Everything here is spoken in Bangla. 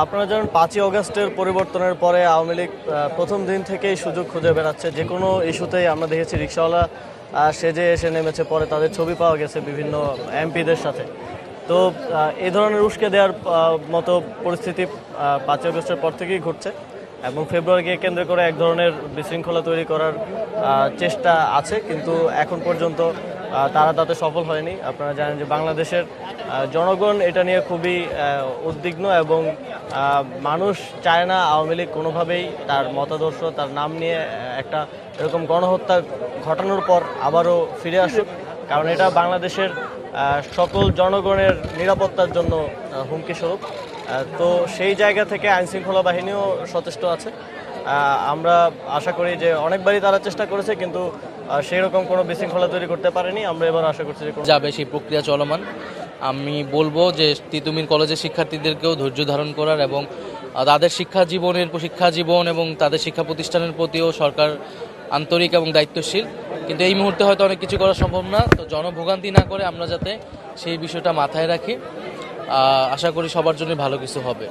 আপনারা জানেন 5ই অগস্টের পরিবর্তনের পরে আওয়ামী লীগ প্রথম দিন থেকেই সুযোগ খুঁজে বেড়াচ্ছে। যে কোনো ইস্যুতেই আমরা দেখেছি রিকশাওয়ালা সেজে এসে নেমেছে, পরে তাদের ছবি পাওয়া গেছে বিভিন্ন এমপিদের সাথে। তো এই ধরনের উস্কে দেওয়ার মতো পরিস্থিতি 5ই অগস্টের পর থেকেই ঘটছে এবং ফেব্রুয়ারিকে কেন্দ্র করে এক ধরনের বিশৃঙ্খলা তৈরি করার চেষ্টা আছে, কিন্তু এখন পর্যন্ত তারা তাতে সফল হয়নি। আপনারা জানেন যে বাংলাদেশের জনগণ এটা নিয়ে খুবই উদ্বিগ্ন এবং মানুষ চায় না আওয়ামী লীগ কোনোভাবেই তার মতাদর্শ, তার নাম নিয়ে একটা এরকম গণহত্যা ঘটানোর পর আবারও ফিরে আসুক, কারণ এটা বাংলাদেশের সকল জনগণের নিরাপত্তার জন্য হুমকি স্বরূপ। তো সেই জায়গা থেকে আইনশৃঙ্খলা বাহিনীও সচেষ্ট আছে। আমরা আশা করি যে অনেকবারই তারা চেষ্টা করেছে, কিন্তু সেই রকম কোনো বিশৃঙ্খলা তৈরি করতে পারেনি। আমরা এবার আশা করছি যে যাবে, সেই প্রক্রিয়া চলমান। আমি বলবো যে তিতুমির কলেজের শিক্ষার্থীদেরকেও ধৈর্য ধারণ করার এবং তাদের শিক্ষা জীবন এবং তাদের শিক্ষা প্রতিষ্ঠানের প্রতিও সরকার আন্তরিক এবং দায়িত্বশীল, কিন্তু এই মুহূর্তে হয়তো অনেক কিছু করা সম্ভব না। তো জনভোগান্তি না করে আমরা যাতে সেই বিষয়টা মাথায় রাখি, আশা করি সবার জন্য ভালো কিছু হবে।